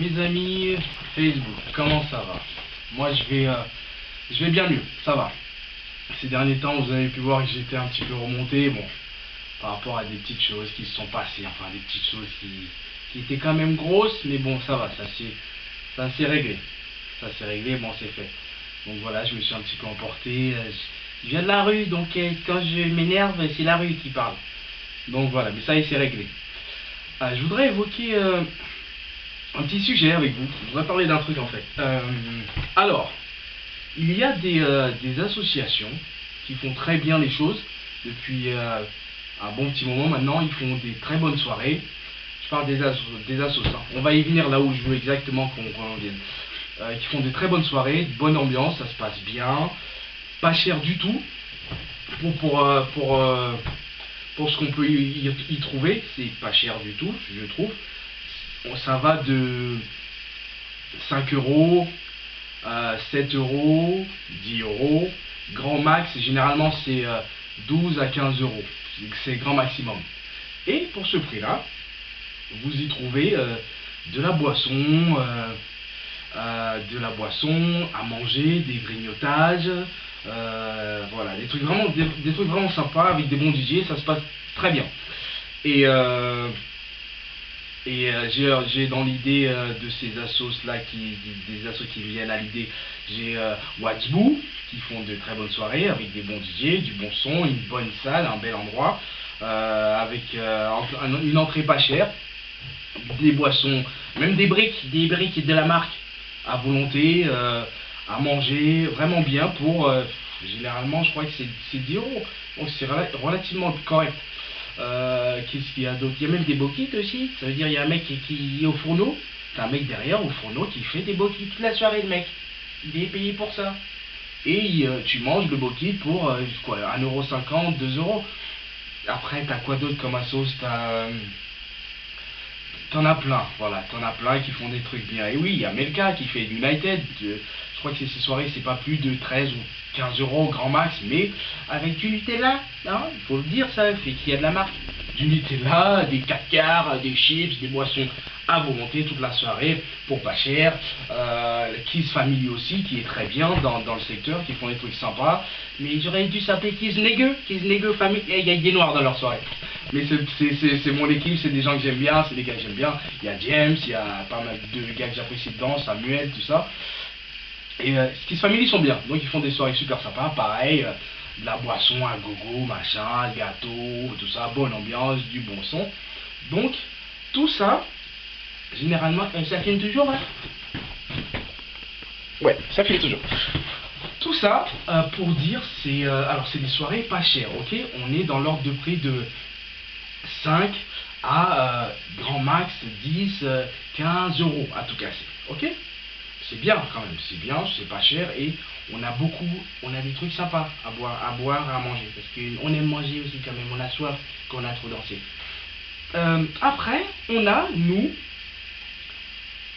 Mes amis Facebook, comment ça va? Moi je vais bien mieux, ça va. Ces derniers temps, vous avez pu voir que j'étais un petit peu remonté, bon, par rapport à des petites choses qui se sont passées, enfin des petites choses qui étaient quand même grosses, mais bon, ça va, ça s'est réglé. Ça s'est réglé, bon, c'est fait. Donc voilà, je me suis un petit peu emporté. Je viens de la rue, donc quand je m'énerve, c'est la rue qui parle. Donc voilà, mais ça, il s'est réglé. Je voudrais évoquer un petit sujet avec vous. Je voudrais parler d'un truc en fait. Alors, il y a des associations qui font très bien les choses depuis un bon petit moment maintenant. Ils font des très bonnes soirées. Je parle des assos. Hein. On va y venir là où je veux exactement qu'on en vienne. Qui font des très bonnes soirées, bonne ambiance, ça se passe bien, pas cher du tout pour ce qu'on peut y trouver, c'est pas cher du tout, je trouve. Ça va de 5 euros, 7 euros, 10 euros, grand max, généralement c'est 12 à 15 euros, c'est grand maximum. Et pour ce prix-là, vous y trouvez de la boisson à manger, des grignotages, voilà, des trucs vraiment sympas avec des bons DJ, ça se passe très bien. Et j'ai dans l'idée de ces assos là, des assos qui viennent à l'idée, j'ai Watsboo qui font de très bonnes soirées avec des bons DJ, du bon son, une bonne salle, un bel endroit, avec une entrée pas chère, des boissons, même des briques de la marque à volonté, à manger vraiment bien pour généralement je crois que c'est 10 euros, donc c'est relativement correct. Qu'est-ce qu'il y a d'autre? Il y a même des bokits aussi, ça veut dire il y a un mec qui est au fourneau, t'as un mec derrière au fourneau qui fait des bokits toute la soirée, le mec il est payé pour ça, et tu manges le bokit pour quoi, 1,50 €, 2 euros. Après t'as quoi d'autre comme assos? T'en as plein, voilà, t'en as plein qui font des trucs bien. Et oui, il y a Melka qui fait United, je crois que ces soirées, c'est pas plus de 13 ou 15 euros au grand max, mais avec du Nutella, hein, il faut le dire, ça fait qu'il y a de la marque. Du Nutella, des 4 quarts, des chips, des boissons à volonté toute la soirée, pour pas cher. Kiss Family aussi, qui est très bien dans le secteur, qui font des trucs sympas. Mais j'aurais dû s'appeler Kiss Negu Family, il y a des noirs dans leur soirée. Mais c'est mon équipe, c'est des gens que j'aime bien, c'est des gars que j'aime bien. Il y a James, il y a pas mal de gars que j'apprécie dedans, Samuel, tout ça. Et Kiss Family sont bien, donc ils font des soirées super sympas, pareil, de la boisson à gogo, machin, gâteau, tout ça, bonne ambiance, du bon son. Donc, tout ça, généralement, ça filme toujours, hein? Ouais, ça filme toujours. Tout ça, pour dire, alors c'est des soirées pas chères, ok? On est dans l'ordre de prix de 5 à grand max 10, 15 euros à tout casser, ok? C'est bien quand même, c'est bien, c'est pas cher et on a des trucs sympas à boire, à manger, parce qu'on aime manger aussi quand même, on a soif quand on a trop dansé. Après, on a, nous,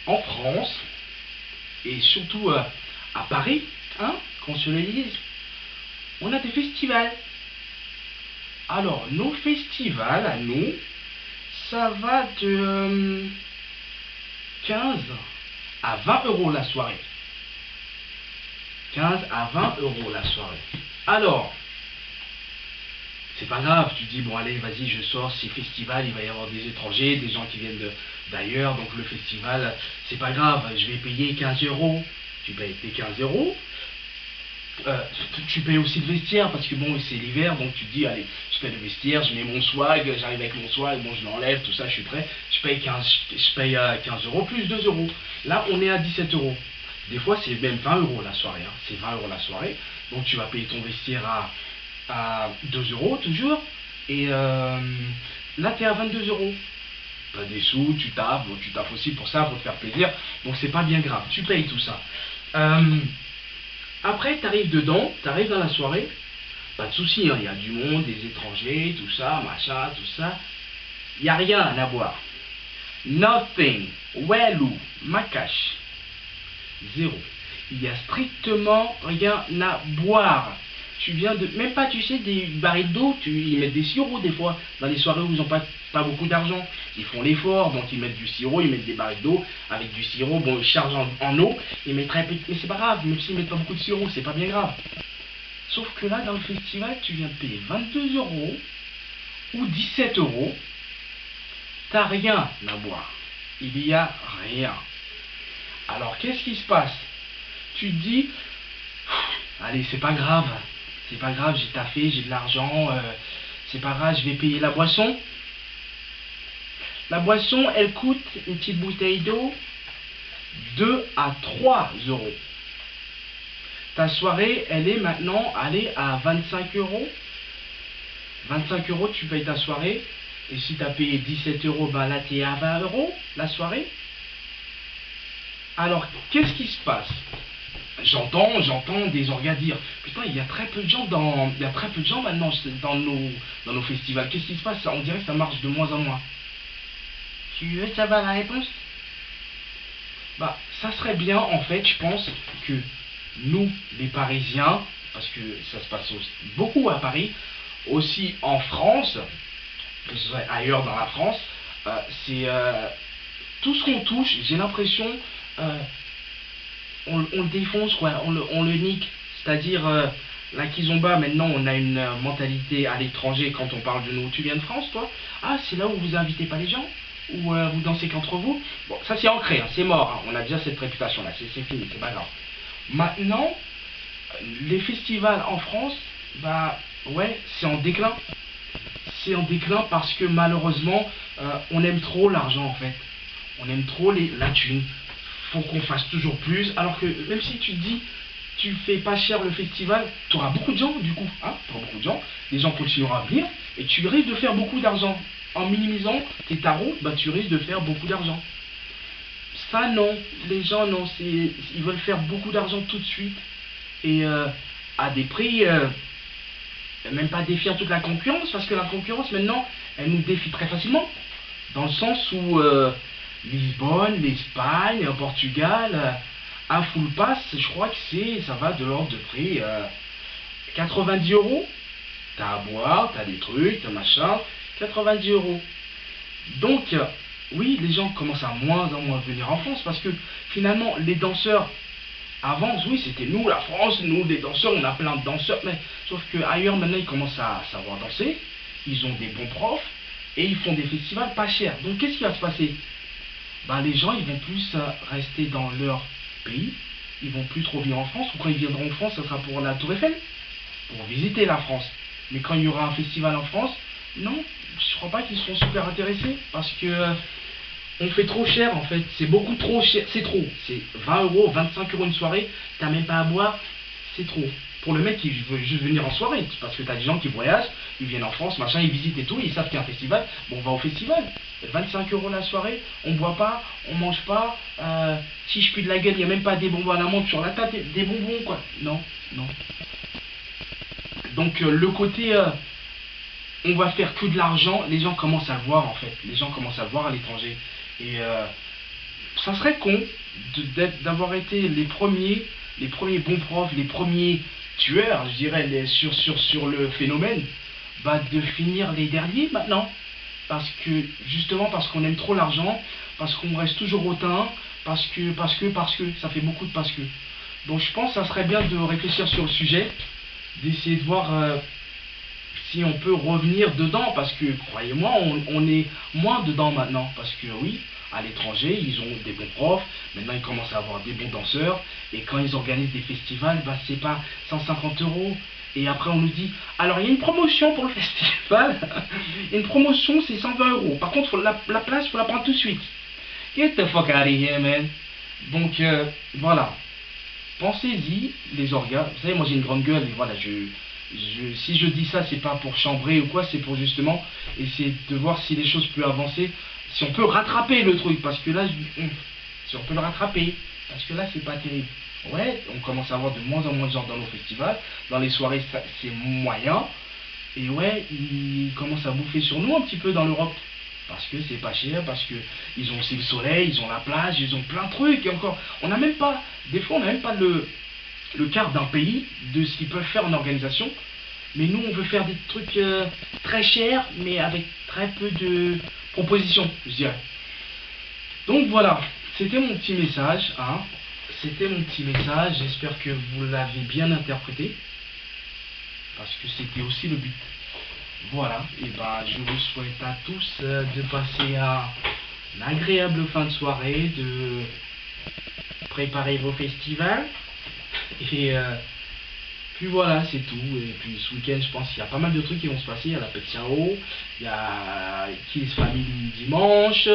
en France, et surtout à Paris, hein, qu'on se le dise, on a des festivals. Alors, nos festivals à nous, ça va de 15 à 20 euros la soirée. 15 à 20 euros la soirée. Alors, c'est pas grave, tu dis, bon allez, vas-y, je sors, c'est festival, il va y avoir des étrangers, des gens qui viennent d'ailleurs, donc le festival, c'est pas grave, je vais payer 15 euros. Tu payes tes 15 euros. Tu payes aussi le vestiaire parce que bon, c'est l'hiver, donc tu te dis, allez, je paye le vestiaire, je mets mon swag, j'arrive avec mon swag, bon, je l'enlève, tout ça, je suis prêt. Je paye 15 euros plus 2 euros. Là, on est à 17 euros. Des fois, c'est même 20 euros la soirée. Hein. C'est 20 euros la soirée. Donc, tu vas payer ton vestiaire à 2 euros toujours. Et là, tu es à 22 euros. Pas des sous, tu taffes, bon, tu taffes aussi pour ça, pour te faire plaisir. Donc, c'est pas bien grave. Tu payes tout ça. Après, tu arrives dedans, tu arrives dans la soirée, pas de souci, il y a du monde, des étrangers, tout ça, machin, tout ça. Il n'y a rien à boire. Nothing. Wellou. Makash. Zéro. Il n'y a strictement rien à boire. Tu viens de... Même pas, tu sais, des barils d'eau, ils mettent des sirops des fois, dans les soirées où ils n'ont pas pas beaucoup d'argent. Ils font l'effort, donc ils mettent du sirop, ils mettent des barriques d'eau avec du sirop. Bon, ils chargent en eau, ils mettent très peu. Mais c'est pas grave, même s'ils mettent pas beaucoup de sirop, c'est pas bien grave. Sauf que là, dans le festival, tu viens de payer 22 euros ou 17 euros. T'as rien à boire. Il y a rien. Alors, qu'est-ce qui se passe? Tu te dis, allez, c'est pas grave. C'est pas grave, j'ai taffé, j'ai de l'argent. C'est pas grave, je vais payer la boisson. La boisson, elle coûte une petite bouteille d'eau 2 à 3 euros. Ta soirée, elle est maintenant, allez, à 25 euros. 25 euros, tu payes ta soirée. Et si tu as payé 17 euros, ben là, tu es à 20 euros la soirée. Alors, qu'est-ce qui se passe? J'entends des orgas dire, putain, il y a très peu de gens maintenant dans nos festivals. Qu'est-ce qui se passe? On dirait que ça marche de moins en moins. Tu veux savoir la réponse? Bah, ça serait bien, en fait, je pense, que nous, les Parisiens, parce que ça se passe beaucoup à Paris, aussi en France, que ce soit ailleurs dans la France, c'est tout ce qu'on touche, j'ai l'impression, on le défonce, quoi, on le nique. C'est-à-dire, la Kizomba, maintenant, on a une mentalité à l'étranger quand on parle de nous. Tu viens de France, toi? Ah, c'est là où vous invitez pas les gens? Ou vous dansez qu'entre vous? Bon, ça c'est ancré, hein, c'est mort, hein, on a déjà cette réputation-là, c'est fini, c'est pas grave. Maintenant, les festivals en France, bah ouais, c'est en déclin. C'est en déclin parce que malheureusement, on aime trop l'argent en fait. On aime trop la thune. Faut qu'on fasse toujours plus. Alors que même si tu te dis, tu fais pas cher le festival, tu auras beaucoup de gens du coup. Hein, tu auras beaucoup de gens. Les gens continueront à venir et tu risques de faire beaucoup d'argent. En minimisant tes tarots, bah, tu risques de faire beaucoup d'argent. Ça non, les gens non, ils veulent faire beaucoup d'argent tout de suite. Et à des prix, même pas défiant toute la concurrence, parce que la concurrence maintenant, elle nous défie très facilement. Dans le sens où Lisbonne, l'Espagne, Portugal, un full pass, je crois que ça va de l'ordre de prix 90 euros. T'as à boire, t'as des trucs, t'as machin, 90 euros. Donc, oui, les gens commencent à moins en moins venir en France, parce que finalement, les danseurs, avant, oui, c'était nous, la France, nous, des danseurs, on a plein de danseurs, mais sauf qu'ailleurs, maintenant, ils commencent à savoir danser, ils ont des bons profs, et ils font des festivals pas chers. Donc, qu'est-ce qui va se passer? Ben, les gens, ils vont plus rester dans leur pays, ils vont plus trop venir en France, ou quand ils viendront en France, ce sera pour la Tour Eiffel, pour visiter la France. Mais quand il y aura un festival en France, non, je crois pas qu'ils seront super intéressés, parce que on fait trop cher en fait, c'est beaucoup trop cher, c'est trop, c'est 20 euros, 25 euros une soirée, t'as même pas à boire, c'est trop. Pour le mec qui veut juste venir en soirée, parce que t'as des gens qui voyagent, ils viennent en France, machin, ils visitent et tout, ils savent qu'il y a un festival, bon on va au festival, 25 euros la soirée, on boit pas, on mange pas, si je pue de la gueule, il n'y a même pas des bonbons à la menthe sur la table, des bonbons quoi, non, non. Donc le côté on va faire que de l'argent, les gens commencent à le voir en fait, les gens commencent à le voir à l'étranger. Et ça serait con d'avoir été les premiers bons profs, les premiers tueurs, je dirais, sur le phénomène, bah, de finir les derniers maintenant. Parce que, justement, parce qu'on aime trop l'argent, parce qu'on reste toujours hautain, parce que, ça fait beaucoup de parce que. Donc je pense que ça serait bien de réfléchir sur le sujet, d'essayer de voir si on peut revenir dedans, parce que, croyez-moi, on est moins dedans maintenant, parce que oui, à l'étranger, ils ont des bons profs, maintenant ils commencent à avoir des bons danseurs, et quand ils organisent des festivals, bah, c'est pas 150 euros, et après on nous dit, alors il y a une promotion pour le festival, une promotion c'est 120 euros, par contre la place, faut la prendre tout de suite. Get the fuck out of here, man. Donc, voilà, pensez-y, les orgas, vous savez, moi j'ai une grande gueule, et voilà, si je dis ça, c'est pas pour chambrer ou quoi, c'est pour justement essayer de voir si les choses peuvent avancer, si on peut rattraper le truc, parce que là, si on peut le rattraper, parce que là, c'est pas terrible. Ouais, on commence à avoir de moins en moins de gens dans nos festivals, dans les soirées, c'est moyen, et ouais, ils commencent à bouffer sur nous un petit peu dans l'Europe, parce que c'est pas cher, parce que ils ont aussi le soleil, ils ont la plage, ils ont plein de trucs, et encore, on n'a même pas, des fois, on n'a même pas le quart d'un pays de ce qu'ils peuvent faire en organisation, mais nous on veut faire des trucs très chers mais avec très peu de propositions, je dirais. Donc voilà, c'était mon petit message, hein. C'était mon petit message, j'espère que vous l'avez bien interprété, parce que c'était aussi le but. Voilà, et ben je vous souhaite à tous de passer une agréable fin de soirée, de préparer vos festivals, et puis voilà, c'est tout. Et puis ce week-end, je pense qu'il y a pas mal de trucs qui vont se passer. Il y a la Pet Ciao, il y a Kiss Family dimanche.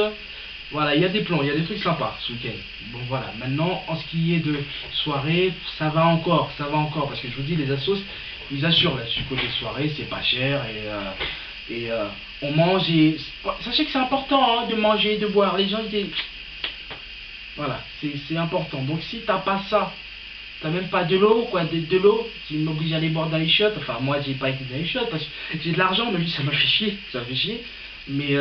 Voilà, il y a des plans, il y a des trucs sympas ce week-end. Bon voilà, maintenant en ce qui est de soirée, ça va encore, parce que je vous dis, les assos, ils assurent là-dessus. Côté soirée, c'est pas cher et on mange et... Sachez que c'est important, hein, de manger, de boire. Les gens, ils disent... Voilà, c'est important. Donc si t'as pas ça, t'as même pas de l'eau, quoi, de l'eau, qui m'oblige à aller boire dans les chiottes. Enfin, moi, j'ai pas été dans les chiottes parce que j'ai de l'argent, mais lui, ça m'a fait chier, ça fait chier. Mais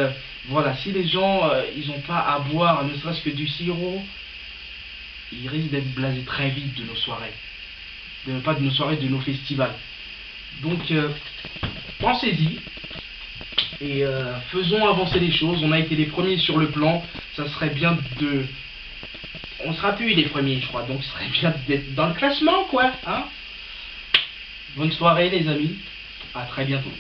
voilà, si les gens, ils ont pas à boire, ne serait-ce que du sirop, ils risquent d'être blasés très vite de nos soirées. Pas de nos soirées, de nos festivals. Donc, pensez-y. Et faisons avancer les choses. On a été les premiers sur le plan. Ça serait bien de... On sera plus les premiers, je crois. Donc, ce serait bien d'être dans le classement, quoi. Hein. Bonne soirée, les amis. À très bientôt.